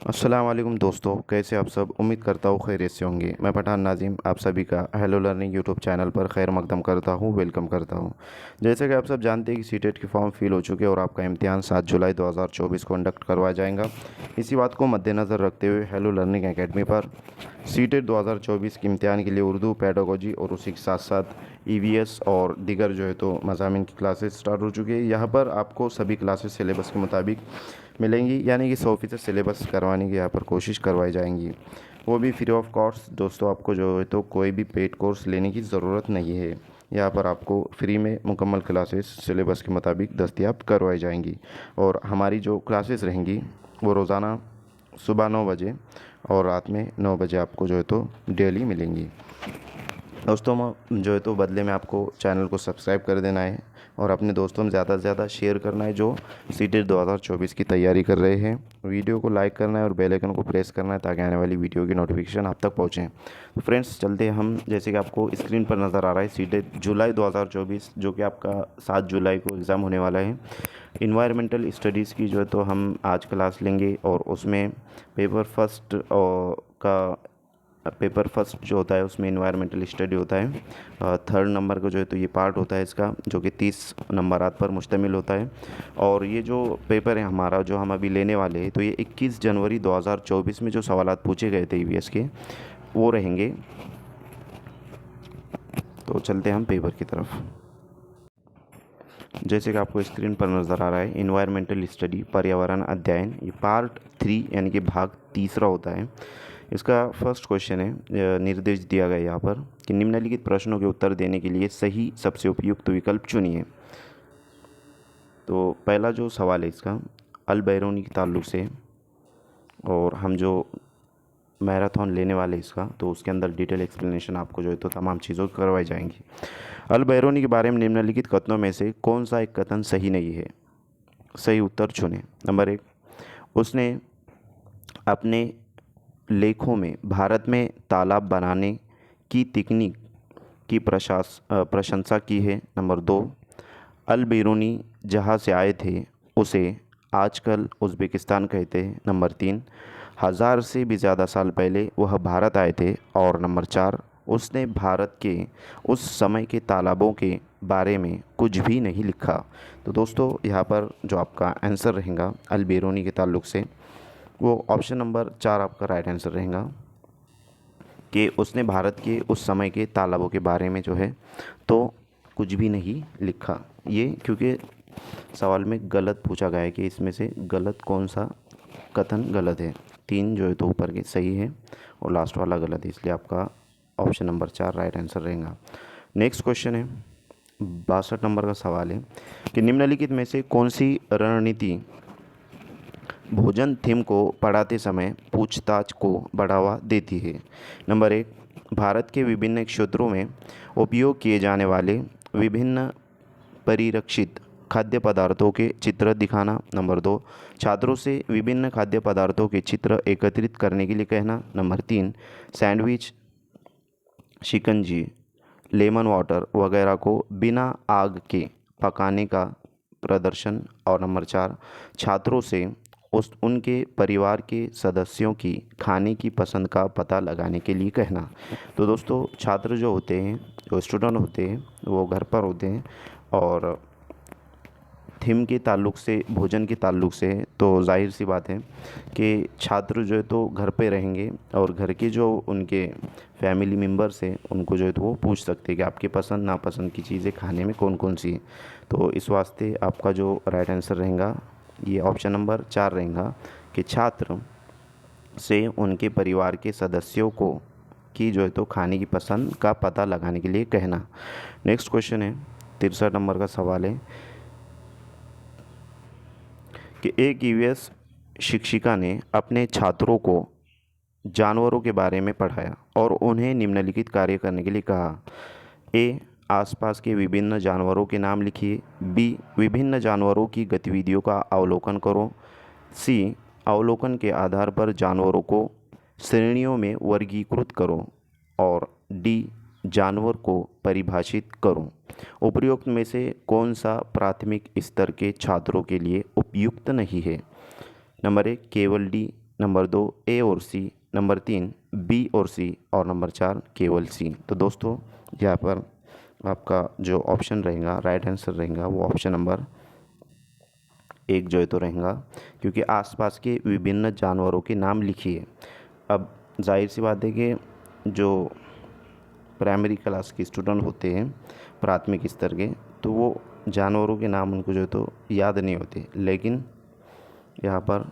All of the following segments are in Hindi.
अस्सलाम वालेकुम दोस्तों, कैसे आप सब। उम्मीद करता हूँ खैरियत से होंगे। मैं पठान नाजिम आप सभी का हेलो लर्निंग यूट्यूब चैनल पर खैर मकदम करता हूँ, वेलकम करता हूँ। जैसे कि आप सब जानते हैं कि सीटेट के फॉर्म फिल हो चुके हैं और आपका इम्तिहान 7 जुलाई 2024 को कंडक्ट करवाया जाएगा। इसी बात को मद्देनज़र रखते हुए हेलो लर्निंग एकेडमी पर सीटेट 2024 के इम्तिहान के लिए उर्दू, पेडागोजी और उसी के साथ साथ ईवीएस और दीगर जो है तो मज़ामिन की क्लासेस स्टार्ट हो चुकी है। यहाँ पर आपको सभी क्लासेस सिलेबस के मुताबिक मिलेंगी, यानी कि 100% सिलेबस करवाने की यहाँ पर कोशिश करवाई जाएंगी, वो भी फ्री ऑफ कॉस्ट। दोस्तों आपको जो है तो कोई भी पेड कोर्स लेने की ज़रूरत नहीं है। यहाँ पर आपको फ्री में मुकम्मल क्लासेस सिलेबस के मुताबिक दस्तयाब करवाई जाएंगी। और हमारी जो क्लासेस रहेंगी वो रोज़ाना सुबह 9 बजे और रात में 9 बजे आपको जो है तो डेली मिलेंगी। दोस्तों जो है तो बदले में आपको चैनल को सब्सक्राइब कर देना है और अपने दोस्तों में ज़्यादा से ज़्यादा शेयर करना है जो सीटेट 2024 की तैयारी कर रहे हैं। वीडियो को लाइक करना है और बेल आइकन को प्रेस करना है ताकि आने वाली वीडियो की नोटिफिकेशन आप तक पहुँचें। तो फ्रेंड्स चलते हैं हम, जैसे कि आपको स्क्रीन पर नज़र आ रहा है सीटेट जुलाई 2024 जो कि आपका 7 जुलाई को एग्ज़ाम होने वाला है। इन्वायरमेंटल स्टडीज़ की जो है तो हम आज क्लास लेंगे और उसमें पेपर फर्स्ट जो होता है उसमें इन्वायरमेंटल स्टडी होता है। थर्ड नंबर का जो है तो ये पार्ट होता है इसका, जो कि 30 नंबरात पर मुश्तमिल होता है। और ये जो पेपर है हमारा जो हम अभी लेने वाले हैं तो ये 21 जनवरी 2024 में जो सवालात पूछे गए थे ईवीएस के वो रहेंगे। तो चलते हैं हम पेपर की तरफ। जैसे कि आपको स्क्रीन पर नज़र आ रहा है इन्वायरमेंटल स्टडी पर्यावरण अध्ययन, ये पार्ट 3 यानी कि भाग तीसरा होता है। इसका फर्स्ट क्वेश्चन है, निर्देश दिया गया यहाँ पर कि निम्नलिखित प्रश्नों के उत्तर देने के लिए सही सबसे उपयुक्त विकल्प चुनिए। तो पहला जो सवाल है इसका अल बैरूनी के ताल्लुक़ से, और हम जो मैराथन लेने वाले इसका तो उसके अंदर डिटेल एक्सप्लेनेशन आपको जो है तो तमाम चीज़ों की करवाई जाएंगी। अल बैरूनी के बारे में निम्नलिखित कथनों में से कौन सा एक कथन सही नहीं है। सही उत्तर चुनें। नंबर 1, उसने अपने लेखों में भारत में तालाब बनाने की तकनीक की प्रशंसा की है। नंबर 2, अल बैरूनी जहाँ से आए थे उसे आजकल उज़्बेकिस्तान कहते हैं। नंबर 3, 1000 से भी ज़्यादा साल पहले वह भारत आए थे। और नंबर 4, उसने भारत के उस समय के तालाबों के बारे में कुछ भी नहीं लिखा। तो दोस्तों यहाँ पर जो आपका आंसर रहेगा अल बैरूनी के ताल्लुक़ से वो ऑप्शन नंबर 4 आपका राइट आंसर रहेगा कि उसने भारत के उस समय के तालाबों के बारे में जो है तो कुछ भी नहीं लिखा। ये क्योंकि सवाल में गलत पूछा गया है कि इसमें से गलत कौन सा कथन गलत है। 3 जो है तो ऊपर के सही है और लास्ट वाला गलत है, इसलिए आपका ऑप्शन नंबर 4 राइट आंसर रहेगा। नेक्स्ट क्वेश्चन है 62 नंबर का सवाल है कि निम्नलिखित में से कौन सी रणनीति भोजन थीम को पढ़ाते समय पूछताछ को बढ़ावा देती है। नंबर 1, भारत के विभिन्न क्षेत्रों में उपयोग किए जाने वाले विभिन्न परिरक्षित खाद्य पदार्थों के चित्र दिखाना। नंबर 2, छात्रों से विभिन्न खाद्य पदार्थों के चित्र एकत्रित करने के लिए कहना। नंबर 3, सैंडविच, शिकंजी, लेमन वाटर वगैरह को बिना आग के पकाने का प्रदर्शन। और नंबर 4, छात्रों से उनके परिवार के सदस्यों की खाने की पसंद का पता लगाने के लिए कहना। तो दोस्तों छात्र जो होते हैं, जो स्टूडेंट होते हैं वो घर पर होते हैं और थीम के ताल्लुक़ से, भोजन के ताल्लुक़ से तो जाहिर सी बात है कि छात्र जो है तो घर पे रहेंगे और घर के जो उनके फैमिली मेम्बर्स हैं उनको जो है तो वो पूछ सकते हैं कि आपके पसंद नापसंद की चीज़ें खाने में कौन कौन सी है। तो इस वास्ते आपका जो राइट आंसर रहेगा ये ऑप्शन नंबर 4 रहेगा कि छात्र से उनके परिवार के सदस्यों को की जो है तो खाने की पसंद का पता लगाने के लिए कहना। नेक्स्ट क्वेश्चन है 63 नंबर का सवाल है कि एक ईवीएस शिक्षिका ने अपने छात्रों को जानवरों के बारे में पढ़ाया और उन्हें निम्नलिखित कार्य करने के लिए कहा। ए, आसपास के विभिन्न जानवरों के नाम लिखिए। बी, विभिन्न जानवरों की गतिविधियों का अवलोकन करो। सी, अवलोकन के आधार पर जानवरों को श्रेणियों में वर्गीकृत करो। और डी, जानवर को परिभाषित करो। उपयुक्त में से कौन सा प्राथमिक स्तर के छात्रों के लिए उपयुक्त नहीं है। नंबर 1, केवल डी। नंबर 2 ए और सी, नंबर 3 बी और सी, और नंबर 4 केवल सी। तो दोस्तों यहाँ पर आपका जो ऑप्शन रहेगा, राइट आंसर रहेगा, वो ऑप्शन नंबर 1 जो है तो रहेगा, क्योंकि आसपास के विभिन्न जानवरों के नाम लिखिए। अब जाहिर सी बात है कि जो प्राइमरी क्लास के स्टूडेंट होते हैं, प्राथमिक स्तर के, तो वो जानवरों के नाम उनको जो है तो याद नहीं होते, लेकिन यहाँ पर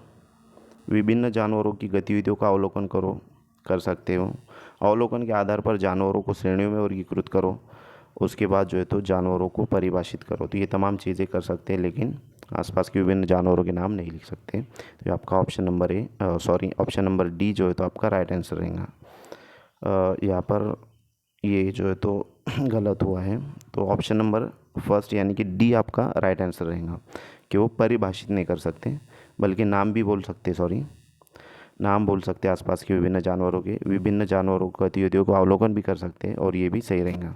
विभिन्न जानवरों की गतिविधियों का अवलोकन कर सकते हो। अवलोकन के आधार पर जानवरों को श्रेणियों में वर्गीकृत करो, उसके बाद जो है तो जानवरों को परिभाषित करो। तो ये तमाम चीज़ें कर सकते हैं, लेकिन आसपास के विभिन्न जानवरों के नाम नहीं लिख सकते। तो ये आपका ऑप्शन नंबर डी जो है तो आपका राइट आंसर रहेगा। यहाँ पर ये जो है तो गलत हुआ है, तो ऑप्शन नंबर फर्स्ट यानी कि डी आपका राइट आंसर रहेगा, कि वो परिभाषित नहीं कर सकते, बल्कि नाम भी बोल सकते, नाम बोल सकते हैं आसपास के विभिन्न जानवरों की गतिविधियों को अवलोकन भी कर सकते हैं, और ये भी सही रहेगा।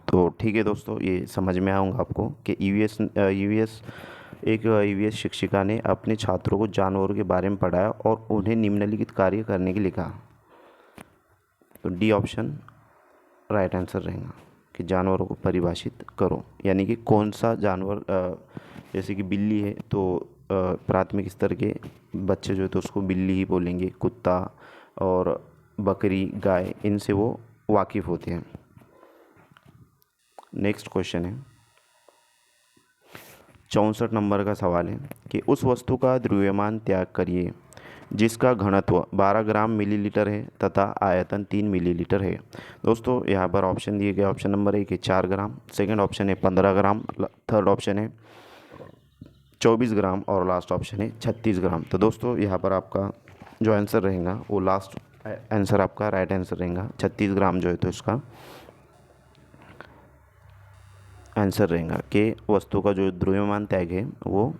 तो ठीक है दोस्तों, ये समझ में आऊँगा आपको कि ईवीएस शिक्षिका ने अपने छात्रों को जानवरों के बारे में पढ़ाया और उन्हें निम्नलिखित कार्य करने के लिए कहा। तो डी ऑप्शन राइट आंसर रहेगा, कि जानवरों को परिभाषित करो, यानी कि कौन सा जानवर, जैसे कि बिल्ली है तो प्राथमिक स्तर के बच्चे जो है तो उसको बिल्ली ही बोलेंगे, कुत्ता और बकरी, गाय, इनसे वो वाकिफ़ होते हैं। नेक्स्ट क्वेश्चन है 64 नंबर का सवाल है कि उस वस्तु का द्रव्यमान त्याग करिए जिसका घनत्व 12 ग्राम मिलीलीटर है तथा आयतन 3 मिलीलीटर है। दोस्तों यहाँ पर ऑप्शन दिए गए, ऑप्शन नंबर 1 है 4 ग्राम, सेकंड ऑप्शन है 15 ग्राम, थर्ड ऑप्शन है 24 ग्राम, और लास्ट ऑप्शन है 36 ग्राम। तो दोस्तों यहाँ पर आपका जो आंसर रहेगा वो लास्ट आंसर आपका राइट आंसर रहेगा। 36 ग्राम जो है तो इसका आंसर रहेगा, कि वस्तु का जो द्रव्यमान त्याग है वो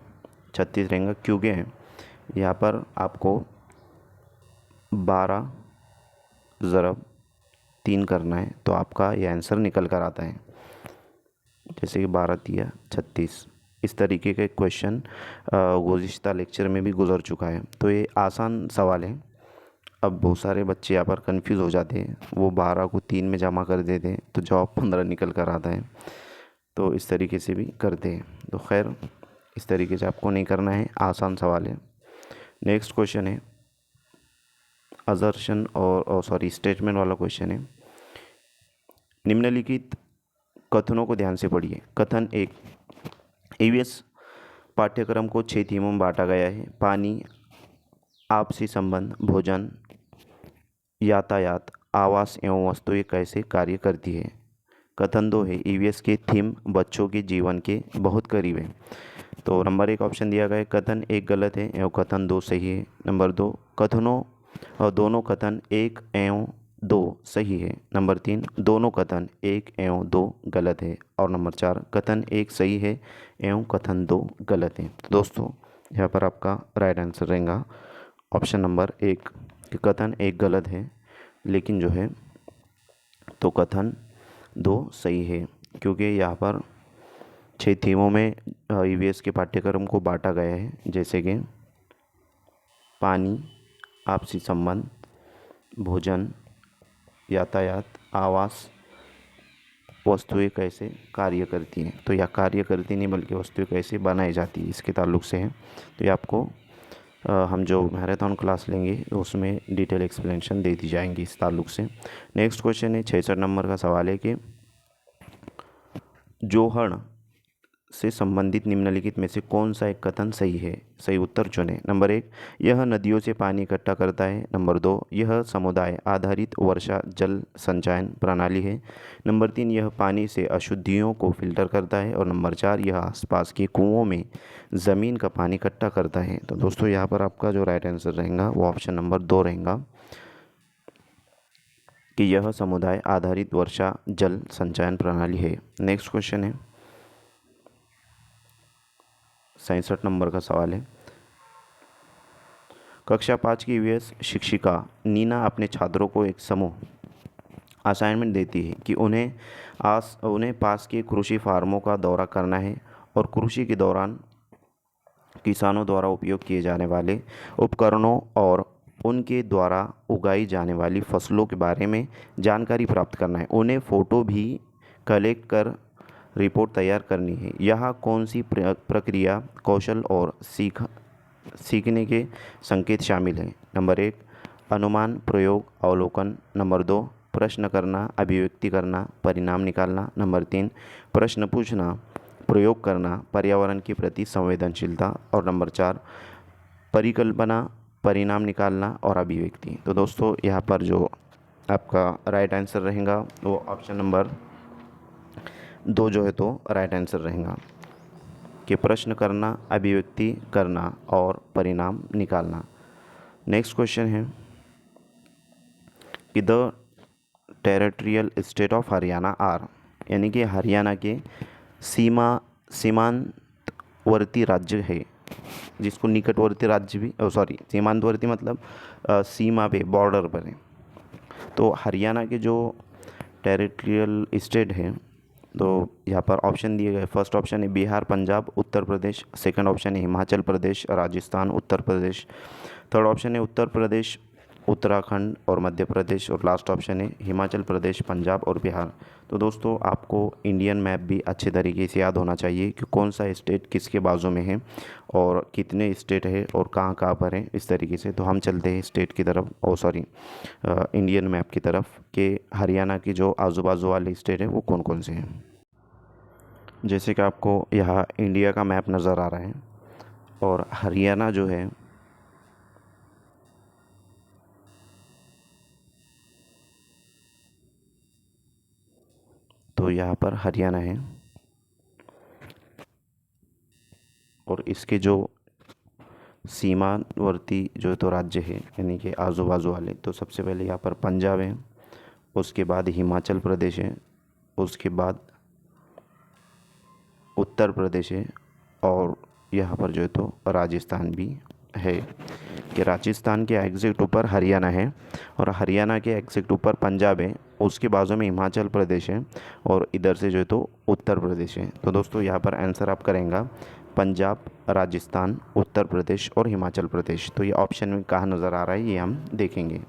36 रहेगा, क्योंकि यहाँ पर आपको 12 ज़रब 3 करना है, तो आपका ये आंसर निकल कर आता है। जैसे कि 12 तिया 36, इस तरीके के क्वेश्चन गुज़िश्ता लेक्चर में भी गुजर चुका है। तो ये आसान सवाल है। अब बहुत सारे बच्चे यहाँ पर कंफ्यूज हो जाते हैं, वो 12 को 3 में जमा कर देते हैं तो जवाब 15 निकल कर आता है। तो इस तरीके से भी करते हैं, तो खैर इस तरीके से आपको नहीं करना है, आसान सवाल है। नेक्स्ट क्वेश्चन है असर्शन और स्टेटमेंट वाला क्वेश्चन है। निम्नलिखित कथनों को ध्यान से पढ़िए। कथन 1, ईवीएस पाठ्यक्रम को 6 थीमों में बांटा गया है। पानी, आपसी संबंध, भोजन, यातायात, आवास एवं वस्तुएं कैसे कार्य करती है। कथन 2 है ईवीएस की थीम बच्चों के जीवन के बहुत करीब है। तो नंबर 1 ऑप्शन दिया गया है, कथन 1 गलत है एवं कथन 2 सही है। नंबर 2 दोनों कथन 1 एवं 2 सही है। नंबर 3 दोनों कथन 1 एवं 2 गलत है। और नंबर 4 कथन 1 सही है एवं कथन 2 गलत है। तो दोस्तों यहाँ पर आपका राइट आंसर रहेगा ऑप्शन नंबर 1, कि कथन 1 गलत है, लेकिन जो है तो कथन 2 सही है, क्योंकि यहाँ पर 6 थीमों में ईवीएस के पाठ्यक्रम को बांटा गया है, जैसे कि पानी, आपसी संबंध, भोजन, यातायात, आवास, वस्तुएं कैसे कार्य करती हैं। तो यह कार्य करती नहीं बल्कि वस्तुएं कैसे बनाई जाती है, इसके ताल्लुक से है। तो ये आपको हम जो मैराथन क्लास लेंगे उसमें डिटेल एक्सप्लेनेशन दे दी जाएंगी इस ताल्लुक से। नेक्स्ट क्वेश्चन है 66 नंबर का सवाल है कि जोहड़ से संबंधित निम्नलिखित में से कौन सा एक कथन सही है। सही उत्तर चुनें। नंबर 1, यह नदियों से पानी इकट्ठा करता है। नंबर 2, यह समुदाय आधारित वर्षा जल संचयन प्रणाली है। नंबर 3, यह पानी से अशुद्धियों को फिल्टर करता है। और नंबर 4, यह आसपास के कुओं में ज़मीन का पानी इकट्ठा करता है। तो दोस्तों यहाँ पर आपका जो राइट आंसर रहेगा वो ऑप्शन नंबर 2 रहेगा, कि यह समुदाय आधारित वर्षा जल संचयन प्रणाली है। नेक्स्ट क्वेश्चन है 67 नंबर का सवाल है। कक्षा 5 की ईवीएस शिक्षिका नीना अपने छात्रों को एक समूह असाइनमेंट देती है कि उन्हें पास के कृषि फार्मों का दौरा करना है और कृषि के दौरान किसानों द्वारा उपयोग किए जाने वाले उपकरणों और उनके द्वारा उगाई जाने वाली फसलों के बारे में जानकारी प्राप्त करना है। उन्हें फ़ोटो भी कलेक्ट कर रिपोर्ट तैयार करनी है। यहाँ कौन सी प्रक्रिया, कौशल और सीखने के संकेत शामिल हैं? नंबर 1 अनुमान, प्रयोग, अवलोकन। नंबर 2 प्रश्न करना, अभिव्यक्ति करना, परिणाम निकालना। नंबर 3 प्रश्न पूछना, प्रयोग करना, पर्यावरण के प्रति संवेदनशीलता। और नंबर 4 परिकल्पना, परिणाम निकालना और अभिव्यक्ति। तो दोस्तों यहाँ पर जो आपका राइट आंसर रहेगा वो ऑप्शन नंबर 2 जो है तो राइट आंसर रहेगा कि प्रश्न करना, अभिव्यक्ति करना और परिणाम निकालना। नेक्स्ट क्वेश्चन है कि the territorial state of Haryana are, यानी कि हरियाणा के सीमांतवर्ती राज्य है, जिसको निकटवर्ती राज्य भी सीमांतवर्ती मतलब सीमा पे, बॉर्डर पर है। तो हरियाणा के जो टेरिटोरियल स्टेट है, तो यहाँ पर ऑप्शन दिए गए। फर्स्ट ऑप्शन है बिहार, पंजाब, उत्तर प्रदेश। सेकंड ऑप्शन है हिमाचल प्रदेश, राजस्थान, उत्तर प्रदेश। थर्ड ऑप्शन है उत्तर प्रदेश, उत्तराखंड और मध्य प्रदेश। और लास्ट ऑप्शन है हिमाचल प्रदेश, पंजाब और बिहार। तो दोस्तों आपको इंडियन मैप भी अच्छे तरीके से याद होना चाहिए कि कौन सा स्टेट किसके बाजू में है और कितने स्टेट है और कहाँ कहाँ पर है, इस तरीके से। तो हम चलते हैं स्टेट की तरफ, इंडियन मैप की तरफ, कि हरियाणा की जो आजू बाजू वाले स्टेट है वो कौन कौन से हैं। जैसे कि आपको यहाँ इंडिया का मैप नज़र आ रहा है और हरियाणा जो है तो यहाँ पर हरियाणा है और इसके जो सीमावर्ती जो तो राज्य है, यानी कि आजू बाजू वाले, तो सबसे पहले यहाँ पर पंजाब है, उसके बाद हिमाचल प्रदेश है, उसके बाद उत्तर प्रदेश है और यहाँ पर जो है तो राजस्थान भी है। कि राजस्थान के एग्जैक्ट ऊपर हरियाणा है और हरियाणा के एग्जैक्ट ऊपर पंजाब है, उसके बाजू में हिमाचल प्रदेश है और इधर से जो है तो उत्तर प्रदेश है। तो दोस्तों यहाँ पर आंसर आप करेंगे पंजाब, राजस्थान, उत्तर प्रदेश और हिमाचल प्रदेश। तो ये ऑप्शन में कहाँ नज़र आ रहा है ये हम देखेंगे।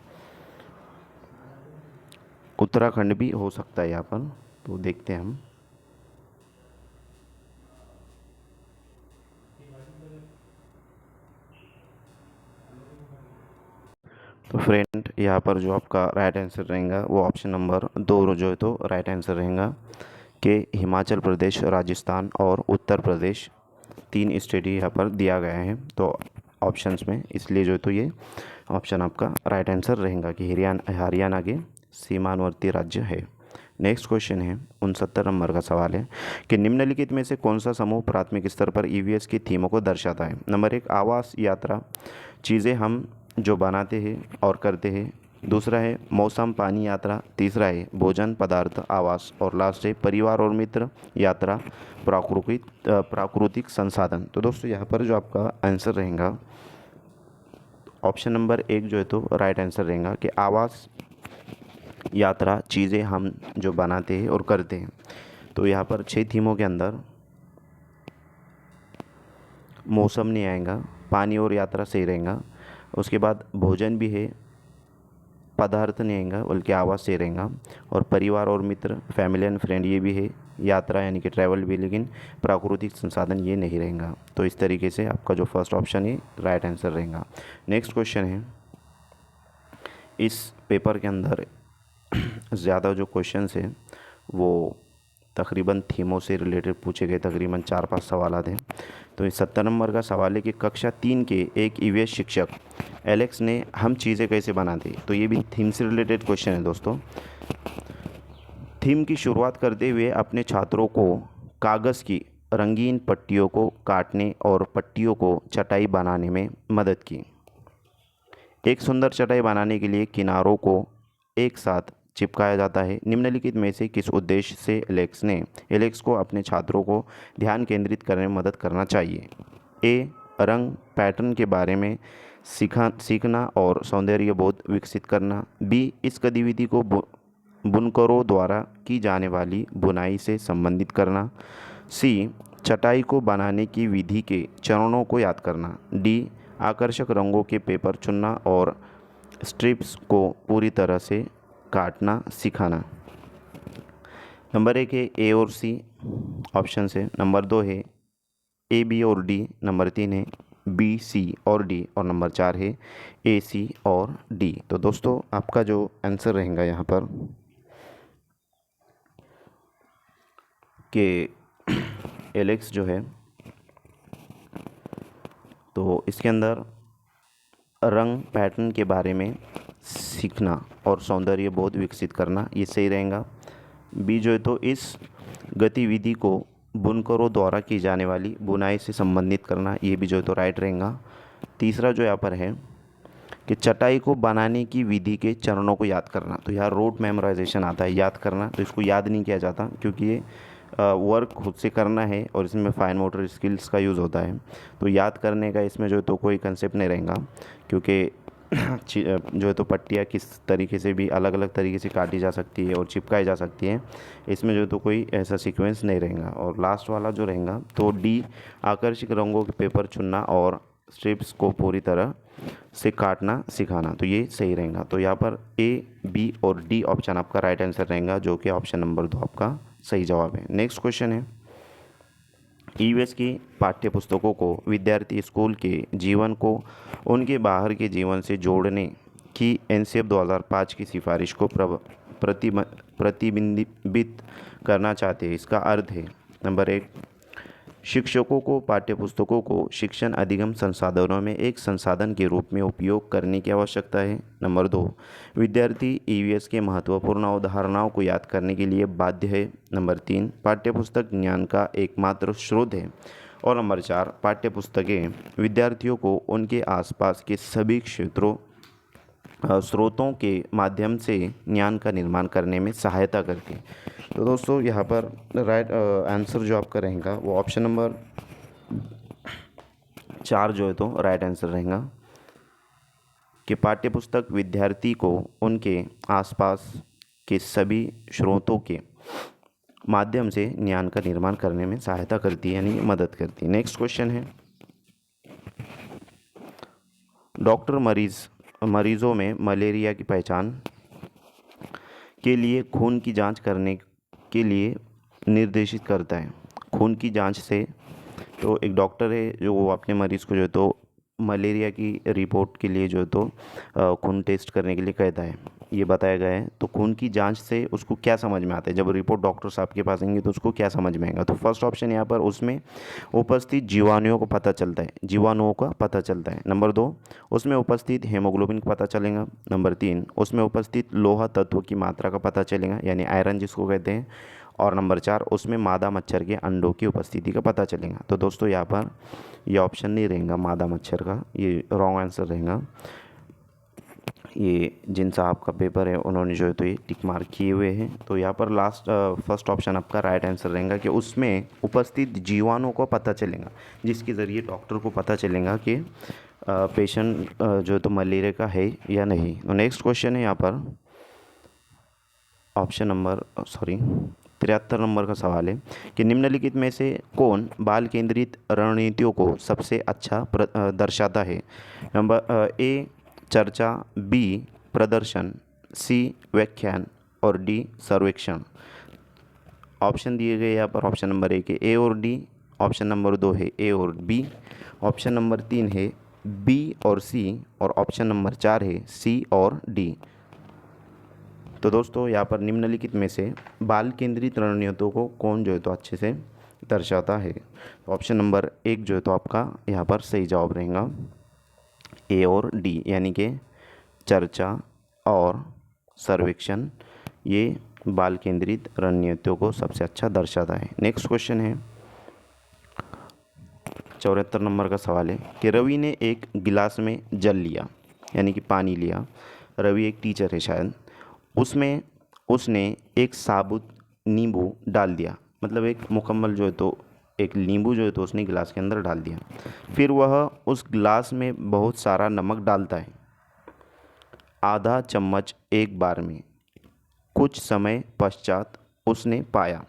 उत्तराखंड भी हो सकता है यहाँ पर, तो देखते हैं हम। तो फ्रेंड यहाँ पर जो आपका राइट आंसर रहेगा वो ऑप्शन नंबर 2 जो है तो राइट आंसर रहेगा कि हिमाचल प्रदेश, राजस्थान और उत्तर प्रदेश 3 स्टेट यहाँ पर दिया गया है तो ऑप्शंस में, इसलिए जो है तो ये ऑप्शन आपका राइट आंसर रहेगा कि हरियाणा के सीमावर्ती राज्य है। नेक्स्ट क्वेश्चन है 69 नंबर का सवाल है कि निम्नलिखित में से कौन सा समूह प्राथमिक स्तर पर ईवीएस की थीमों को दर्शाता है? नंबर 1 आवास, यात्रा, चीज़ें हम जो बनाते हैं और करते हैं। दूसरा है मौसम, पानी, यात्रा। तीसरा है भोजन, पदार्थ, आवास। और लास्ट है परिवार और मित्र, यात्रा, प्राकृतिक संसाधन। तो दोस्तों यहाँ पर जो आपका आंसर रहेगा ऑप्शन नंबर 1 जो है तो राइट आंसर रहेगा कि आवास, यात्रा, चीज़ें हम जो बनाते हैं और करते हैं। तो यहाँ पर 6 थीमों के अंदर मौसम नहीं आएगा, पानी और यात्रा सही रहेगा, उसके बाद भोजन भी है, पदार्थ नहीं आएगा बल्कि आवास से रहेगा, और परिवार और मित्र, फैमिली एंड फ्रेंड ये भी है, यात्रा यानी कि ट्रैवल भी, लेकिन प्राकृतिक संसाधन ये नहीं रहेगा। तो इस तरीके से आपका जो फर्स्ट ऑप्शन है राइट आंसर रहेगा। नेक्स्ट क्वेश्चन है, इस पेपर के अंदर ज़्यादा जो क्वेश्चंस हैं वो तकरीबन थीमों से रिलेटेड पूछे गए, तकरीबन 4-5 सवाल हैं। तो इस 70 नंबर का सवाल है कि कक्षा 3 के एक ईवीएस शिक्षक एलेक्स ने हम चीज़ें कैसे बनाते। तो ये भी थीम से रिलेटेड क्वेश्चन है दोस्तों। थीम की शुरुआत करते हुए अपने छात्रों को कागज़ की रंगीन पट्टियों को काटने और पट्टियों को चटाई बनाने में मदद की। एक सुंदर चटाई बनाने के लिए किनारों को एक साथ चिपकाया जाता है। निम्नलिखित में से किस उद्देश्य से एलेक्स को अपने छात्रों को ध्यान केंद्रित करने में मदद करना चाहिए? ए रंग पैटर्न के बारे में सीखना और सौंदर्य बोध विकसित करना। बी इस गतिविधि को बुनकरों द्वारा की जाने वाली बुनाई से संबंधित करना। सी चटाई को बनाने की विधि के चरणों को याद करना। डी, आकर्षक रंगों के पेपर चुनना और स्ट्रिप्स को पूरी तरह से काटना सिखाना। नंबर 1 है ए और सी ऑप्शन से, नंबर 2 है ए बी और डी, नंबर 3 है बी सी और डी, और नंबर 4 है ए सी और डी। तो दोस्तों आपका जो आंसर रहेगा यहाँ पर कि एलेक्स जो है, तो इसके अंदर रंग पैटर्न के बारे में सीखना और सौंदर्य बोध विकसित करना, ये सही रहेगा। बी जो है तो इस गतिविधि को बुनकरों द्वारा की जाने वाली बुनाई से संबंधित करना, ये भी जो है तो राइट रहेगा। तीसरा जो यहाँ पर है कि चटाई को बनाने की विधि के चरणों को याद करना, तो यहाँ रोट मेमोराइजेशन आता है, याद करना, तो इसको याद नहीं किया जाता क्योंकि ये वर्क खुद से करना है और इसमें फाइन मोटर स्किल्स का यूज़ होता है। तो याद करने का इसमें जो है तो कोई कंसेप्ट नहीं रहेगा क्योंकि जो है तो पट्टियाँ किस तरीके से भी अलग अलग तरीके से काटी जा सकती है और चिपकाई जा सकती है, इसमें जो है तो कोई ऐसा सीक्वेंस नहीं रहेगा। और लास्ट वाला जो रहेगा तो डी, आकर्षक रंगों के पेपर चुनना और स्ट्रिप्स को पूरी तरह से काटना सिखाना, तो ये सही रहेगा। तो यहाँ पर ए, बी और डी ऑप्शन आपका राइट आंसर रहेगा, जो कि ऑप्शन नंबर 2 आपका सही जवाब है। नेक्स्ट क्वेश्चन है, ईवीएस की पाठ्य पुस्तकों को विद्यार्थी स्कूल के जीवन को उनके बाहर के जीवन से जोड़ने की एनसीएफ 2005 की सिफारिश को प्रतिबिंबित करना चाहते हैं। इसका अर्थ है, नंबर 1, शिक्षकों को पाठ्यपुस्तकों को शिक्षण अधिगम संसाधनों में एक संसाधन के रूप में उपयोग करने की आवश्यकता है। नंबर 2, विद्यार्थी ईवीएस के महत्वपूर्ण अवधारणाओं को याद करने के लिए बाध्य है। नंबर 3, पाठ्यपुस्तक ज्ञान का एकमात्र स्रोत है। और नंबर 4, पाठ्यपुस्तकें विद्यार्थियों को उनके आसपास के सभी स्रोतों के माध्यम से ज्ञान का निर्माण करने में सहायता करती है। तो दोस्तों यहाँ पर राइट आंसर जो आपका रहेगा वो ऑप्शन नंबर 4 जो है तो राइट आंसर रहेगा कि पाठ्यपुस्तक विद्यार्थी को उनके आसपास के सभी स्रोतों के माध्यम से ज्ञान का निर्माण करने में सहायता करती है, यानी मदद करती है। नेक्स्ट क्वेश्चन है, डॉक्टर मरीजों में मलेरिया की पहचान के लिए खून की जांच करने के लिए निर्देशित करता है। खून की जांच से, तो एक डॉक्टर है जो वो अपने मरीज़ को जो है तो मलेरिया की रिपोर्ट के लिए जो है तो खून टेस्ट करने के लिए कहता है, ये बताया गया है। तो खून की जांच से उसको क्या समझ में आता है, जब रिपोर्ट डॉक्टर साहब के पास आएंगे तो उसको क्या समझ में आएगा। तो फर्स्ट ऑप्शन यहाँ पर उसमें उपस्थित जीवाणुओं को पता चलता है, जीवाणुओं का पता चलता है। नंबर 2, उसमें उपस्थित हेमोग्लोबिन का पता चलेगा। नंबर 3, उसमें उपस्थित लोहा तत्व की मात्रा का पता चलेगा, यानी आयरन जिसको कहते हैं। और नंबर 4, उसमें मादा मच्छर के अंडों की उपस्थिति का पता चलेगा। तो दोस्तों यहाँ पर ये ऑप्शन नहीं रहेगा मादा मच्छर का, ये रॉन्ग आंसर रहेगा। ये जिन साहब का पेपर है उन्होंने जो है तो ये टिक मार्क किए हुए हैं। तो यहाँ पर लास्ट फर्स्ट ऑप्शन आपका राइट आंसर रहेगा कि उसमें उपस्थित जीवाणुओं को पता चलेगा, जिसके ज़रिए डॉक्टर को पता चलेगा कि पेशेंट जो है तो मलेरिया का है या नहीं। तो नेक्स्ट क्वेश्चन है यहाँ पर ऑप्शन नंबर 73 नंबर का सवाल है कि निम्नलिखित में से कौन बाल केंद्रित रणनीतियों को सबसे अच्छा दर्शाता है। नंबर ए, चर्चा, बी, प्रदर्शन, सी, व्याख्यान और डी, सर्वेक्षण। ऑप्शन दिए गए यहाँ पर ऑप्शन नंबर 1 है ए और डी, ऑप्शन नंबर 2 है ए और बी, ऑप्शन नंबर 3 है बी और सी, और ऑप्शन नंबर 4 है सी और डी। तो दोस्तों यहाँ पर निम्नलिखित में से बाल केंद्रित रणनीतियों को कौन जो है तो अच्छे से दर्शाता है। ऑप्शन नंबर 1 जो है तो आपका यहाँ पर सही जवाब रहेगा ए और डी, यानी कि चर्चा और सर्वेक्षण ये बाल केंद्रित रणनीतियों को सबसे अच्छा दर्शाता है। नेक्स्ट क्वेश्चन है 74 नंबर का सवाल है कि रवि ने एक गिलास में जल लिया, यानी कि पानी लिया। रवि एक टीचर है शायद, उसमें उसने एक साबुत नींबू डाल दिया, मतलब एक मुकम्मल जो है तो एक नींबू जो है तो उसने गिलास के अंदर डाल दिया। फिर वह उस गिलास में बहुत सारा नमक डालता है, आधा चम्मच एक बार में। कुछ समय पश्चात उसने पाया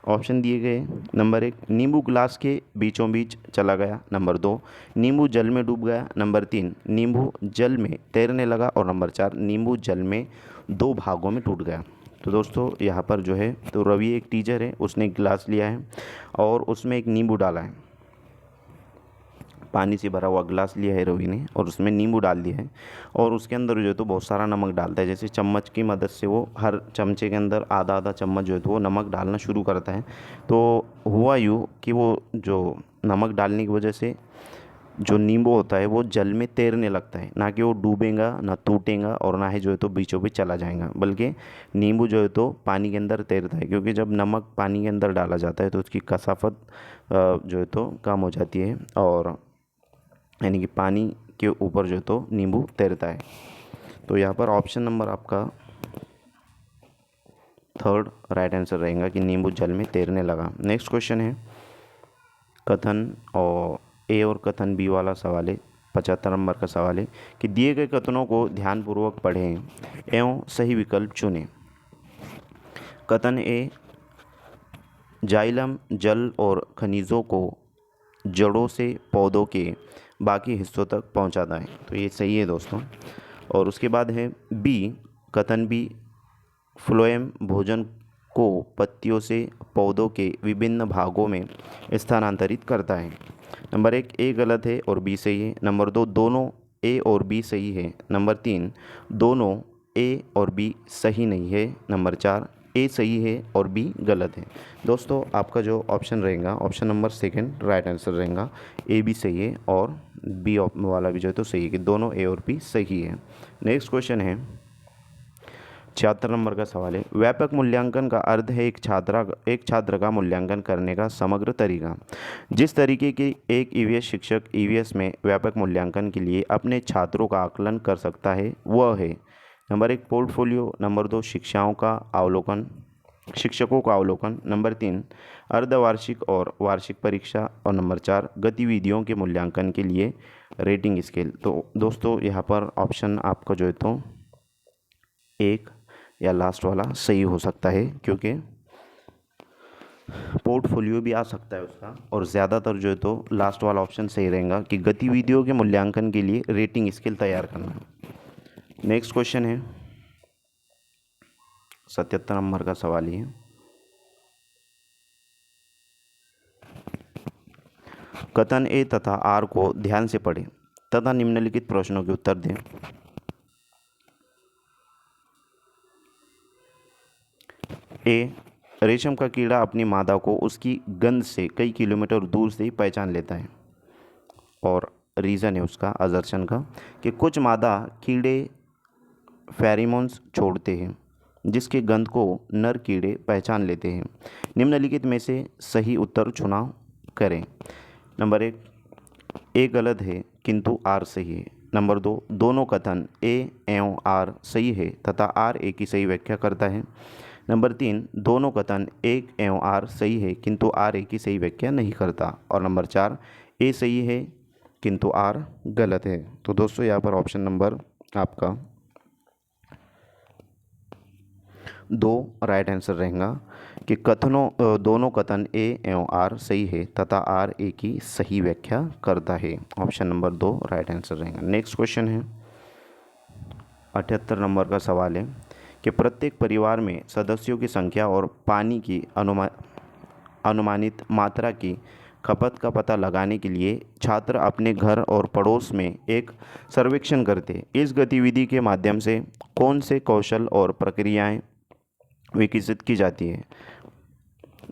ऑप्शन दिए गए, नंबर 1 नींबू ग्लास के बीचों बीच चला गया, नंबर 2 नींबू जल में डूब गया, नंबर 3 नींबू जल में तैरने लगा और नंबर 4 नींबू जल में 2 भागों में टूट गया। तो दोस्तों यहाँ पर जो है तो रवि एक टीचर है, उसने एक गिलास लिया है और उसमें एक नींबू डाला है, पानी से भरा हुआ गिलास लिया है रवि ने और उसमें नींबू डाल दिया है और उसके अंदर जो है तो बहुत सारा नमक डालता है। जैसे चम्मच की मदद से वो हर चमचे के अंदर आधा आधा चम्मच जो है तो वो नमक डालना शुरू करता है। तो हुआ यूँ कि वो जो नमक डालने की वजह से जो नींबू होता है वो जल में तैरने लगता है, ना कि वो डूबेगा ना टूटेगा और ना ही जो है तो बीचों बीच चला जाएगा, बल्कि नींबू जो है तो पानी के अंदर तैरता है, क्योंकि जब नमक पानी के अंदर डाला जाता है तो उसकी कसाफत जो है तो कम हो जाती है और यानी कि पानी के ऊपर जो है तो नींबू तैरता है। तो यहाँ पर ऑप्शन नंबर आपका थर्ड राइट आंसर रहेगा कि नींबू जल में तैरने लगा। नेक्स्ट क्वेश्चन है कथन और ए और कथन बी वाला सवाल है, 75 नंबर का सवाल है कि दिए गए कथनों को ध्यानपूर्वक पढ़ें एवं सही विकल्प चुनें। कथन ए, जाइलम जल और खनिजों को जड़ों से पौधों के बाकी हिस्सों तक पहुंचाता है, तो ये सही है दोस्तों। और उसके बाद है बी, कथन बी, फ्लोएम भोजन को पत्तियों से पौधों के विभिन्न भागों में स्थानांतरित करता है। नंबर 1 ए गलत है और बी सही है, नंबर 2 दोनों ए और बी सही है, नंबर 3 दोनों ए और बी सही नहीं है, नंबर 4 ए सही है और बी गलत है। दोस्तों आपका जो ऑप्शन रहेगा option number second right answer रहेगा, ए भी सही है और बी वाला भी जो है तो सही है कि दोनों ए और बी सही है। नेक्स्ट क्वेश्चन है 76 नंबर का सवाल है, व्यापक मूल्यांकन का अर्थ है एक छात्र का मूल्यांकन करने का समग्र तरीका। जिस तरीके की एक ईवीएस शिक्षक ईवीएस में व्यापक मूल्यांकन के लिए अपने छात्रों का आकलन कर सकता है वह है, नंबर 1 पोर्टफोलियो, नंबर 2 शिक्षकों का अवलोकन, नंबर 3 अर्धवार्षिक और वार्षिक परीक्षा और नंबर 4 गतिविधियों के मूल्यांकन के लिए रेटिंग स्केल। तो दोस्तों यहाँ पर ऑप्शन आपका जो है तो एक या लास्ट वाला सही हो सकता है, क्योंकि पोर्टफोलियो भी आ सकता है उसका और ज़्यादातर जो है तो लास्ट वाला ऑप्शन सही रहेगा कि गतिविधियों के मूल्यांकन के लिए रेटिंग स्केल तैयार करना। नेक्स्ट क्वेश्चन है 77 नंबर का सवाल ही है, कथन ए तथा आर को ध्यान से पढ़ें तथा निम्नलिखित प्रश्नों के उत्तर दें। ए, रेशम का कीड़ा अपनी मादा को उसकी गंध से कई किलोमीटर दूर से ही पहचान लेता है और रीज़न है उसका अजर्शन का कि कुछ मादा कीड़े फेरोमोन्स छोड़ते हैं जिसके गंध को नर कीड़े पहचान लेते हैं। निम्नलिखित में से सही उत्तर चुनाव करें। नंबर 1 ए गलत है किंतु आर सही है, नंबर 2 दोनों कथन ए एवं आर सही है तथा आर ए की सही व्याख्या करता है, नंबर 3 दोनों कथन एक एवं आर सही है किंतु आर ए की सही व्याख्या नहीं करता, और नंबर 4 ए सही है किंतु आर गलत है। तो दोस्तों यहाँ पर ऑप्शन नंबर आपका 2 राइट आंसर रहेगा कि दोनों कथन ए एवं आर सही है तथा आर ए की सही व्याख्या करता है। ऑप्शन नंबर 2 राइट आंसर रहेगा। नेक्स्ट क्वेश्चन है 78 नंबर का सवाल है कि प्रत्येक परिवार में सदस्यों की संख्या और पानी की अनुमानित मात्रा की खपत का पता लगाने के लिए छात्र अपने घर और पड़ोस में एक सर्वेक्षण करते। इस गतिविधि के माध्यम से कौन से कौशल और प्रक्रियाएं विकसित की जाती है।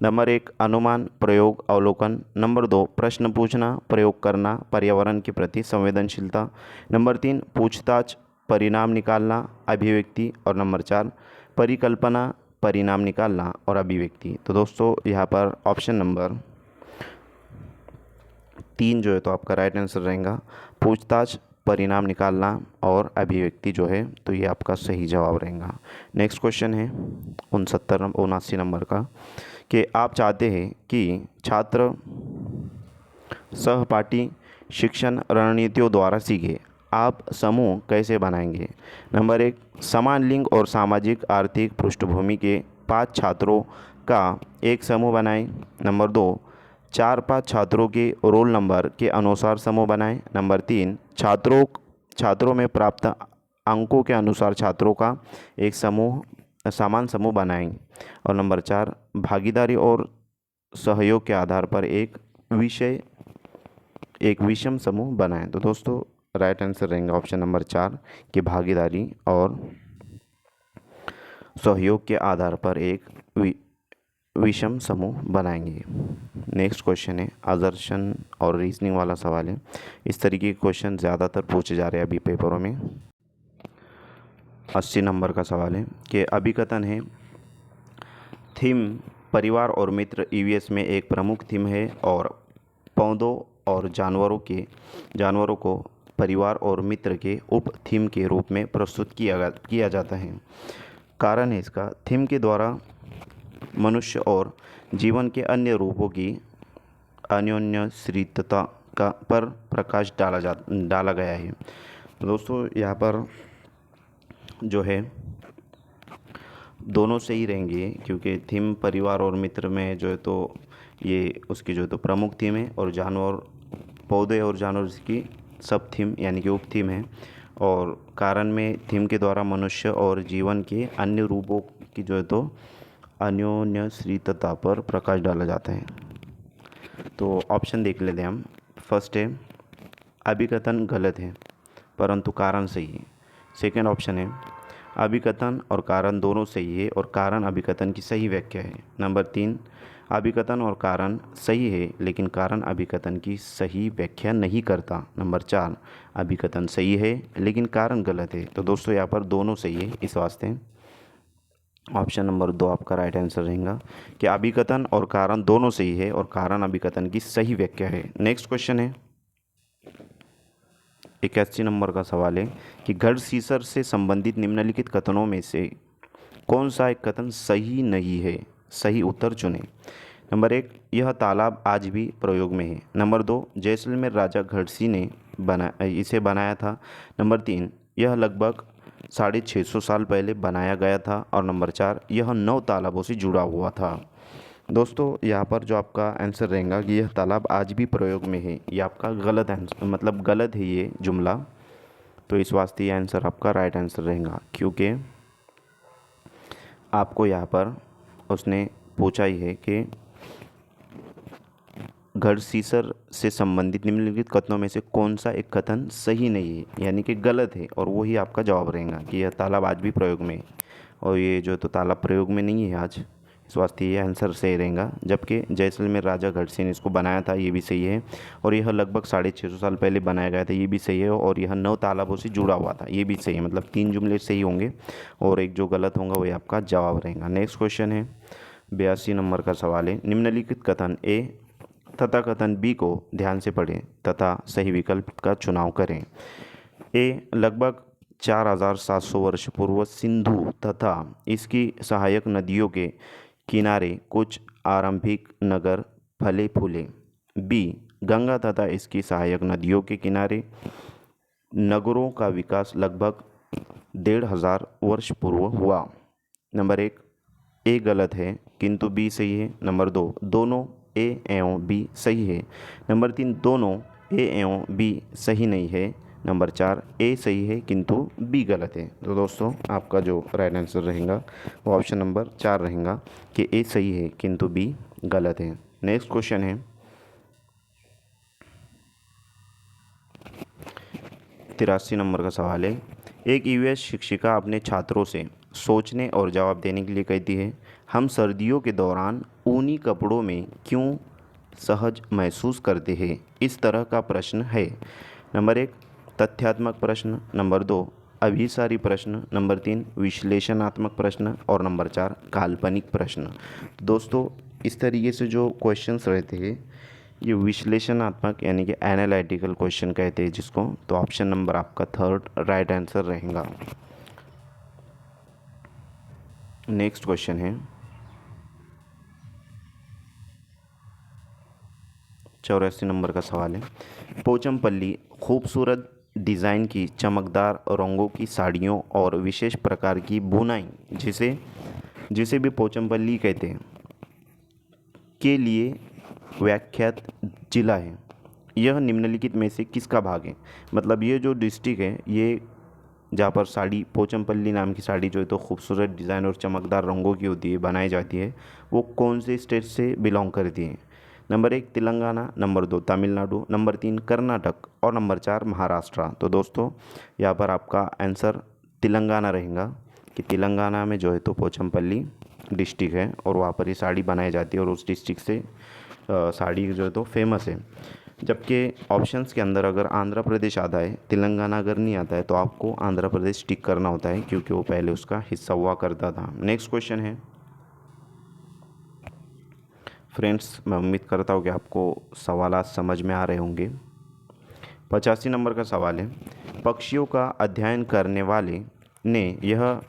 नंबर 1 अनुमान, प्रयोग, अवलोकन, नंबर 2 प्रश्न पूछना, प्रयोग करना, पर्यावरण के प्रति संवेदनशीलता, नंबर 3 पूछताछ, परिणाम निकालना, अभिव्यक्ति, और नंबर 4 परिकल्पना, परिणाम निकालना और अभिव्यक्ति। तो दोस्तों यहाँ पर ऑप्शन नंबर 3 जो है तो आपका राइट आंसर रहेगा, पूछताछ, परिणाम निकालना और अभिव्यक्ति जो है तो ये आपका सही जवाब रहेगा। नेक्स्ट क्वेश्चन है 79 नंबर का कि आप चाहते हैं कि छात्र सहपाठी शिक्षण रणनीतियों द्वारा सीखे, आप समूह कैसे बनाएंगे। नंबर 1 समान लिंग और सामाजिक आर्थिक पृष्ठभूमि के 5 छात्रों का एक समूह बनाएं। नंबर 2, 4-5 छात्रों के रोल नंबर के अनुसार समूह बनाएं। नंबर 3, छात्रों में प्राप्त अंकों के अनुसार छात्रों का एक समान समूह बनाएं। और नंबर 4, भागीदारी और सहयोग के आधार पर एक विषम समूह बनाएं। तो दोस्तों राइट आंसर रहेगा ऑप्शन नंबर 4 कि भागीदारी और सहयोग के आधार पर एक विषम समूह बनाएंगे। नेक्स्ट क्वेश्चन है असर्शन और रीजनिंग वाला सवाल है। इस तरीके के क्वेश्चन ज़्यादातर पूछे जा रहे हैं अभी पेपरों में। 80 नंबर का सवाल है कि अभिकथन है थीम परिवार और मित्र ईवीएस में एक प्रमुख थीम है और पौधों और जानवरों को परिवार और मित्र के उप थीम के रूप में प्रस्तुत किया जाता है। कारण है इसका थीम के द्वारा मनुष्य और जीवन के अन्य रूपों की अन्योन्याश्रितता पर प्रकाश डाला गया है। तो दोस्तों यहाँ पर जो है दोनों सही रहेंगे क्योंकि थीम परिवार और मित्र में जो है तो ये उसकी जो है तो प्रमुख थीम है और पौधे और जानवर की सब थीम यानी कि उप थीम है। और कारण में थीम के द्वारा मनुष्य और जीवन के अन्य रूपों की जो है तो अन्योन्याश्रितता पर प्रकाश डाला जाता है। तो ऑप्शन देख लेते हैं हम। फर्स्ट है अभिकथन गलत है परंतु कारण सही है। सेकंड ऑप्शन है अभिकथन और कारण दोनों सही है और कारण अभिकथन की सही व्याख्या है। नंबर 3, अभिकथन और कारण सही है लेकिन कारण अभिकथन की सही व्याख्या नहीं करता। नंबर 4, अभिकथन सही है लेकिन कारण गलत है। तो दोस्तों यहाँ पर दोनों सही है, इस वास्ते ऑप्शन नंबर 2 आपका राइट आंसर रहेगा कि अभिकथन और कारण दोनों सही है और कारण अभिकथन की सही व्याख्या है। नेक्स्ट क्वेश्चन है 81 नंबर का सवाल है कि गढ़सीसर से संबंधित निम्नलिखित कथनों में से कौन सा एक कथन सही नहीं है? सही उत्तर चुनें। नंबर 1, यह तालाब आज भी प्रयोग में है। नंबर 2, जैसलमेर राजा गढ़सी ने इसे बनाया था। नंबर 3, यह लगभग 650 साल पहले बनाया गया था। और नंबर 4, यह 9 तालाबों से जुड़ा हुआ था। दोस्तों यहाँ पर जो आपका आंसर रहेगा कि यह तालाब आज भी प्रयोग में है, ये आपका गलत आंसर मतलब गलत है ये जुमला। तो इस वास्ते ये आंसर आपका राइट आंसर रहेगा क्योंकि आपको यहाँ पर उसने पूछा ही है कि गढ़सीसर से संबंधित निम्नलिखित कथनों में से कौन सा एक कथन सही नहीं है यानी कि गलत है, और वही आपका जवाब रहेगा कि यह तालाब आज भी प्रयोग में है और ये जो तो तालाब प्रयोग में नहीं है आज, इस वास्ते ये आंसर सही रहेगा। जबकि जैसलमेर राजा गढ़सी ने इसको बनाया था, ये भी सही है। और यह लगभग 650 साल पहले बनाया गया था, ये भी सही है। और यह 9 तालाबों से जुड़ा हुआ था, ये भी सही है। मतलब 3 जुमले सही होंगे और एक जो गलत होगा वही आपका जवाब रहेगा। नेक्स्ट क्वेश्चन है 82 नंबर का सवाल है निम्नलिखित कथन ए तथा कथन बी को ध्यान से पढ़ें तथा सही विकल्प का चुनाव करें। ए, लगभग 4700 वर्ष पूर्व सिंधु तथा इसकी सहायक नदियों के किनारे कुछ आरंभिक नगर फले फूले। बी, गंगा तथा इसकी सहायक नदियों के किनारे नगरों का विकास लगभग 1500 वर्ष पूर्व हुआ। नंबर 1, ए गलत है किंतु बी सही है। नंबर 2, दोनों ए एवं बी सही है। नंबर 3, दोनों ए एवं बी सही नहीं है। नंबर 4, ए सही है किंतु बी गलत है। तो दोस्तों आपका जो राइट आंसर रहेगा वो ऑप्शन नंबर 4 रहेगा कि ए सही है किंतु बी गलत है। नेक्स्ट क्वेश्चन है 83 नंबर का सवाल है एक ईवीएस शिक्षिका अपने छात्रों से सोचने और जवाब देने के लिए कहती है हम सर्दियों के दौरान ऊनी कपड़ों में क्यों सहज महसूस करते हैं? इस तरह का प्रश्न है। नंबर 1, तथ्यात्मक प्रश्न। नंबर 2, अभिसारी प्रश्न। नंबर 3, विश्लेषणात्मक प्रश्न। और नंबर 4, काल्पनिक प्रश्न। दोस्तों इस तरीके से जो क्वेश्चंस रहते हैं ये विश्लेषणात्मक यानी कि एनालिटिकल क्वेश्चन कहते हैं जिसको। तो ऑप्शन नंबर आपका 3 राइट आंसर रहेगा। नेक्स्ट क्वेश्चन है 84 नंबर का सवाल है पोचमपल्ली खूबसूरत डिज़ाइन की चमकदार रंगों की साड़ियों और विशेष प्रकार की बुनाई जिसे भी पोचमपल्ली कहते हैं के लिए व्याख्यात जिला है। यह निम्नलिखित में से किसका भाग है? मतलब ये जो डिस्ट्रिक्ट है, ये जहाँ पर साड़ी पोचमपल्ली नाम की साड़ी जो है तो खूबसूरत डिज़ाइन और चमकदार रंगों की होती है, बनाई जाती है, वो कौन से स्टेट से बिलोंग करती है? Number 1 Telangana, number 2 Tamil Nadu, number 3 Karnataka और नंबर 4 महाराष्ट्र। तो दोस्तों यहाँ पर आपका आंसर तेलंगाना रहेगा कि तेलंगाना में जो है तो पोचमपल्ली डिस्ट्रिक्ट है और वहाँ पर ये साड़ी बनाई जाती है और उस डिस्ट्रिक्ट से साड़ी जो है तो फेमस है। जबकि ऑप्शंस के अंदर अगर आंध्र प्रदेश आता है, तेलंगाना अगर नहीं आता है, तो आपको आंध्र प्रदेश टिक करना होता है क्योंकि वो पहले उसका हिस्सा हुआ करता था। नेक्स्ट क्वेश्चन है फ्रेंड्स, मैं उम्मीद करता हूँ कि आपको सवाल समझ में आ रहे होंगे। 85 नंबर का सवाल है, पक्षियों का अध्ययन करने वाले ने यह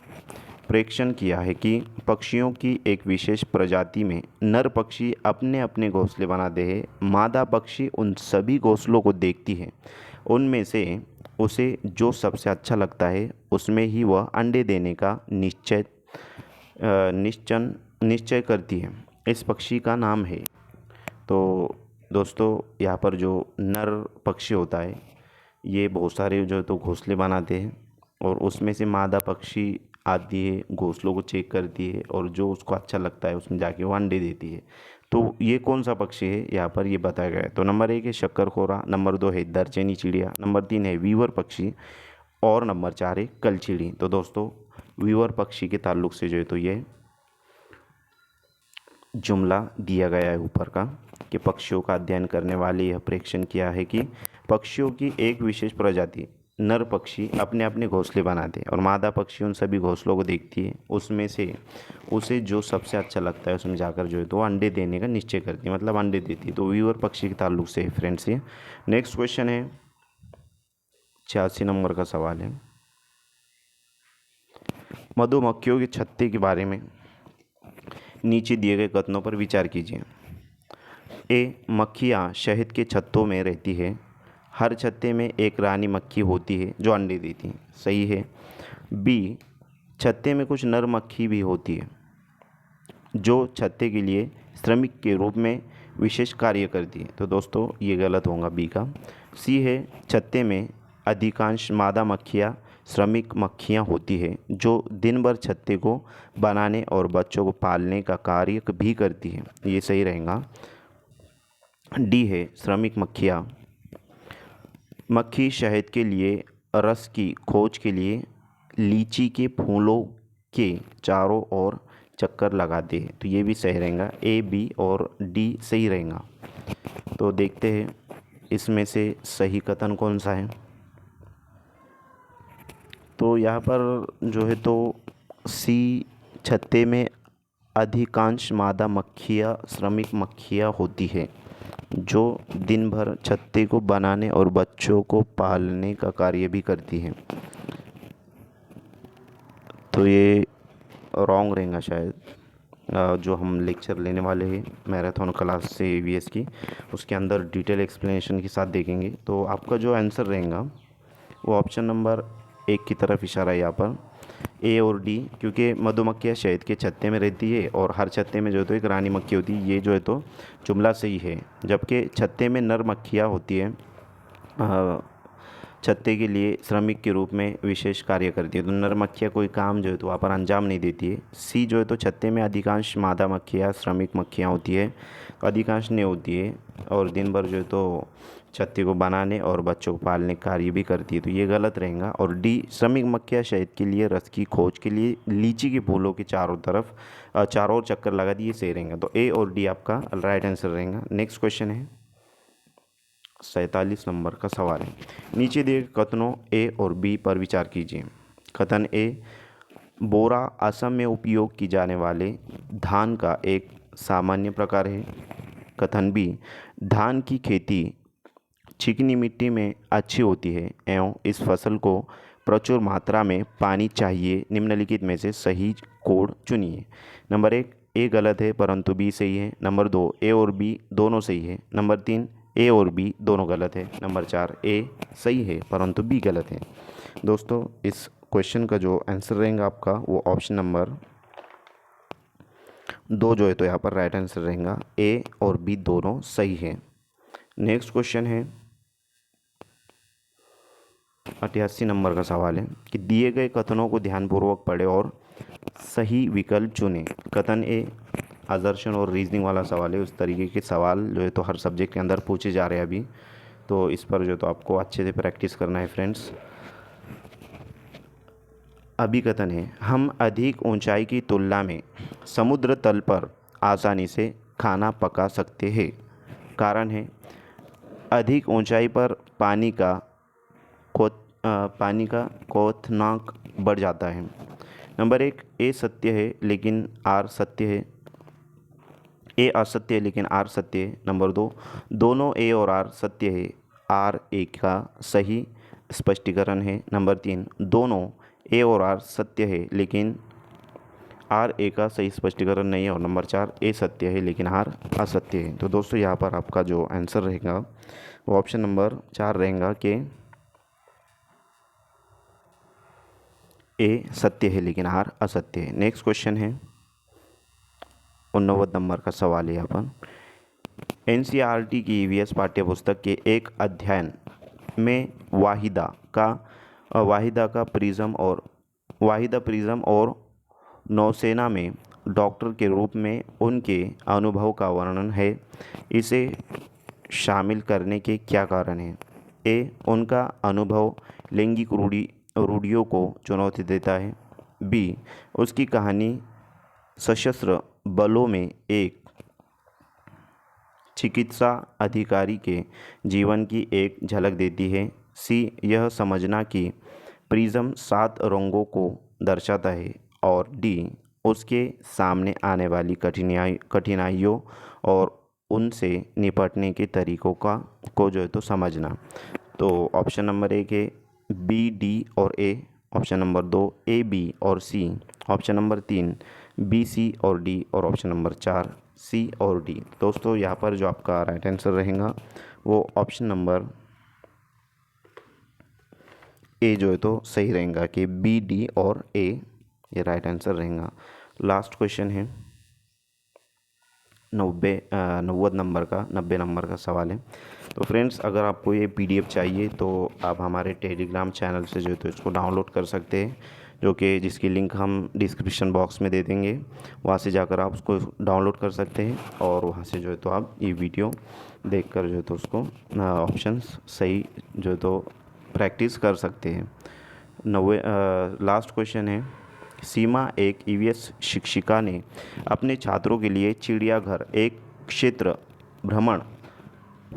प्रेक्षण किया है कि पक्षियों की एक विशेष प्रजाति में नर पक्षी अपने अपने घोंसले बनाते हैं। मादा पक्षी उन सभी घोंसलों को देखती है, उनमें से उसे जो सबसे अच्छा लगता है उसमें ही वह अंडे देने का निश्चय करती है। इस पक्षी का नाम है। तो दोस्तों यहाँ पर जो नर पक्षी होता है, ये बहुत सारे जो है तो घोंसले बनाते हैं और उसमें से मादा पक्षी आती है, घोंसलों को चेक करती है और जो उसको अच्छा लगता है उसमें जाके वो अंडे देती है। तो ये कौन सा पक्षी है यहाँ पर ये बताया गया है। तो नंबर 1 है शक्करखोरा, नंबर 2 है दरचैनी चिड़िया, नंबर 3 है वीवर पक्षी और नंबर 4 है कलचिड़ी। तो दोस्तों वीवर पक्षी के ताल्लुक से जो है तो ये जुमला दिया गया है ऊपर का कि पक्षियों का अध्ययन करने वाले यह प्रेक्षण किया है कि पक्षियों की एक विशेष प्रजाति नर पक्षी अपने अपने घोंसले बनाते हैं और मादा पक्षी उन सभी घोंसलों को देखती है, उसमें से उसे जो सबसे अच्छा लगता है उसमें जाकर जो है तो अंडे देने का निश्चय करती है, मतलब अंडे देती है। तो व्यूअर पक्षी के ताल्लुक से फ्रेंड्स ये। नेक्स्ट क्वेश्चन है 86 नंबर का सवाल है, मधुमक्खियों के छत्ते के बारे में नीचे दिए गए कथनों पर विचार कीजिए। ए, मक्खियाँ शहद के छत्तों में रहती है। हर छत्ते में एक रानी मक्खी होती है जो अंडे देती है, सही है। बी, छत्ते में कुछ नर मक्खी भी होती है जो छत्ते के लिए श्रमिक के रूप में विशेष कार्य करती है। तो दोस्तों ये गलत होगा बी का। सी है, छत्ते में अधिकांश मादा मक्खियाँ श्रमिक मक्खियाँ होती है जो दिन भर छत्ते को बनाने और बच्चों को पालने का कार्य भी करती है, ये सही रहेगा। डी है, श्रमिक मक्खियाँ मक्खी शहद के लिए रस की खोज के लिए लीची के फूलों के चारों ओर चक्कर लगाते हैं, तो ये भी सही रहेगा। ए, बी और डी सही रहेगा। तो देखते हैं इसमें से सही कथन कौन सा है। तो यहाँ पर जो है तो सी, छत्ते में अधिकांश मादा मक्खियाँ श्रमिक मक्खियाँ होती है जो दिन भर छत्ते को बनाने और बच्चों को पालने का कार्य भी करती है। तो ये रॉन्ग रहेगा शायद। जो हम लेक्चर लेने वाले हैं मैराथन क्लास से AVS की, उसके अंदर डिटेल एक्सप्लेनेशन के साथ देखेंगे। तो आपका जो आंसर रहेगा वो ऑप्शन नंबर 1 की तरफ इशारा है यहाँ पर, ए और डी, क्योंकि मधुमक्खियाँ शहद के छत्ते में रहती है और हर छत्ते में जो है तो एक रानी मक्खी होती है, ये जो है तो जुमला सही है। जबकि छत्ते में नर मक्खियाँ होती है, छत्ते के लिए श्रमिक के रूप में विशेष कार्य करती है, तो नर मक्खियाँ कोई काम जो है तो वहाँ पर अंजाम नहीं देती है। सी जो है तो छत्ते में अधिकांश मादा मक्खियाँ श्रमिक मक्खियाँ होती है, तो अधिकांश नहीं होती है और दिन भर जो है तो छत्ते को बनाने और बच्चों को पालने का कार्य भी करती है, तो ये गलत रहेगा। और डी, श्रमिक मक्खियाँ शहद के लिए रस की खोज के लिए लीची के फूलों के चारों ओर चक्कर लगा दिए, सही रहेगा। तो ए और डी आपका राइट आंसर रहेगा। नेक्स्ट क्वेश्चन है 47 नंबर का सवाल है, नीचे दिए कथनों ए और बी पर विचार कीजिए। कथन ए, बोरा असम में उपयोग की जाने वाले धान का एक सामान्य प्रकार है। कथन बी, धान की खेती चिकनी मिट्टी में अच्छी होती है एवं इस फसल को प्रचुर मात्रा में पानी चाहिए। निम्नलिखित में से सही कोड चुनिए। नंबर 1 ए गलत है परंतु बी सही है। नंबर 2 ए और बी दोनों सही है। नंबर 3 ए और बी दोनों गलत है। नंबर 4 ए सही है परंतु बी गलत है। दोस्तों इस क्वेश्चन का जो आंसर रहेगा आपका वो ऑप्शन नंबर दो जो है तो यहाँ पर राइट आंसर रहेगा, ए और बी दोनों सही है। नेक्स्ट क्वेश्चन है 88 नंबर का सवाल है कि दिए गए कथनों को ध्यानपूर्वक पढ़ें और सही विकल्प चुनें। कथन ए असर्शन और रीजनिंग वाला सवाल है। उस तरीके के सवाल जो है तो हर सब्जेक्ट के अंदर पूछे जा रहे हैं अभी, तो इस पर जो तो आपको अच्छे से प्रैक्टिस करना है फ्रेंड्स। अभी कथन है, हम अधिक ऊंचाई की तुलना में समुद्र तल पर आसानी से खाना पका सकते हैं। कारण है, अधिक ऊंचाई पर पानी का क्वथनांक बढ़ जाता है। नंबर 1, ए सत्य है लेकिन आर सत्य है, ए असत्य है लेकिन आर सत्य है। नंबर 2, दोनों ए और आर सत्य है, आर ए का सही स्पष्टीकरण है। नंबर 3, दोनों ए और आर सत्य है लेकिन आर ए का सही स्पष्टीकरण नहीं है। और नंबर 4, ए सत्य है लेकिन आर असत्य है। तो दोस्तों यहाँ पर आपका जो आंसर रहेगा वो ऑप्शन नंबर 4 रहेगा कि ए सत्य है लेकिन आर असत्य है। नेक्स्ट क्वेश्चन है 89 नंबर का सवाल है यहाँ पर। एनसीईआरटी की ईवीएस पाठ्यपुस्तक के एक अध्ययन में वाहिदा प्रिज्म और नौसेना में डॉक्टर के रूप में उनके अनुभव का वर्णन है। इसे शामिल करने के क्या कारण हैं? ए, उनका अनुभव लैंगिक रूढ़ियों को चुनौती देता है। बी, उसकी कहानी सशस्त्र बलों में एक चिकित्सा अधिकारी के जीवन की एक झलक देती है। सी, यह समझना कि प्रिज्म 7 रंगों को दर्शाता है। और डी, उसके सामने आने वाली कठिनाइयों और उनसे निपटने के तरीक़ों को जो है तो समझना। तो ऑप्शन नंबर 1 है बी, डी और ए। ऑप्शन नंबर 2 ए, बी और सी। ऑप्शन नंबर 3 बी, सी और डी। और ऑप्शन नंबर 4 सी और डी। दोस्तों यहाँ पर जो आपका राइट आंसर रहेगा वो ऑप्शन नंबर ए जो है तो सही रहेगा कि बी, डी और ए ये राइट आंसर रहेगा। लास्ट क्वेश्चन है 90 नंबर का सवाल है। तो फ्रेंड्स अगर आपको ये पीडीएफ चाहिए तो आप हमारे टेलीग्राम चैनल से जो है तो इसको डाउनलोड कर सकते हैं, जो कि जिसकी लिंक हम डिस्क्रिप्शन बॉक्स में दे देंगे। वहाँ से जाकर आप उसको डाउनलोड कर सकते हैं और वहाँ से जो है तो आप ये वीडियो देखकर जो है तो उसको ऑप्शंस सही जो है तो प्रैक्टिस कर सकते हैं। लास्ट क्वेश्चन है, सीमा एक ईवीएस शिक्षिका ने अपने छात्रों के लिए चिड़ियाघर एक क्षेत्र भ्रमण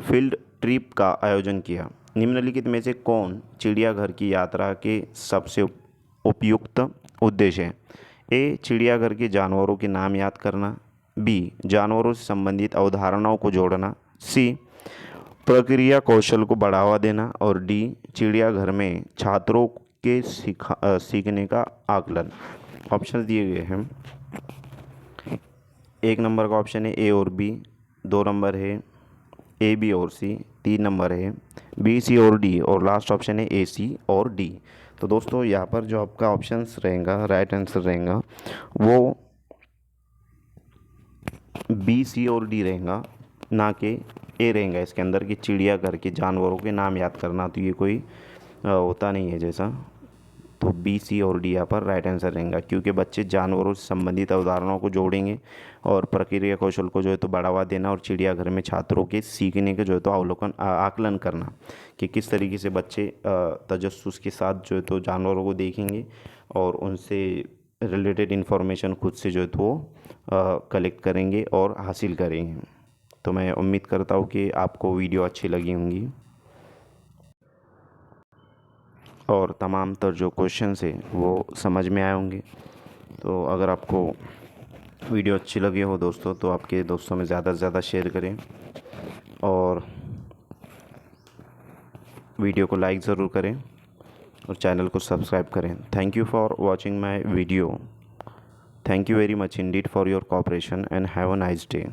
फील्ड ट्रिप का आयोजन किया। निम्नलिखित में से कौन चिड़ियाघर की यात्रा के सबसे उपयुक्त उद्देश्य है? ए, चिड़ियाघर के जानवरों के नाम याद करना। बी, जानवरों से संबंधित अवधारणाओं को जोड़ना। सी, प्रक्रिया कौशल को बढ़ावा देना। और डी, चिड़ियाघर में छात्रों के सीखने का आकलन। ऑप्शन दिए गए हैं। 1 नंबर का ऑप्शन है ए और बी, 2 नंबर है ए, बी और सी, 3 नंबर है बी, सी और डी, और लास्ट ऑप्शन है ए, सी और डी। तो दोस्तों यहाँ पर जो आपका ऑप्शंस रहेगा राइट आंसर रहेगा वो बी, सी और डी रहेगा, ना कि ए रहेगा इसके अंदर कि चिड़ियाघर के जानवरों के नाम याद करना। तो ये कोई होता नहीं है जैसा। तो बी, सी और डी यहाँ पर राइट आंसर रहेगा, क्योंकि बच्चे जानवरों से संबंधित अवधारणाओं को जोड़ेंगे और प्रक्रिया कौशल को जो है तो बढ़ावा देना और चिड़ियाघर में छात्रों के सीखने के जो है तो आकलन करना कि किस तरीके से बच्चे तजस्सुस के साथ जो है तो जानवरों को देखेंगे और उनसे रिलेटेड इन्फॉर्मेशन खुद से जो है तो वो कलेक्ट करेंगे और हासिल करेंगे। तो मैं उम्मीद करता हूँ कि आपको वीडियो अच्छी लगी होंगी और तमाम तर जो क्वेश्चंस है वो समझ में आए होंगे। तो अगर आपको वीडियो अच्छी लगी हो दोस्तों तो आपके दोस्तों में ज़्यादा से ज़्यादा शेयर करें और वीडियो को लाइक ज़रूर करें और चैनल को सब्सक्राइब करें। Thank you for watching my video. Thank you very much Indeed for your cooperation and have a nice day.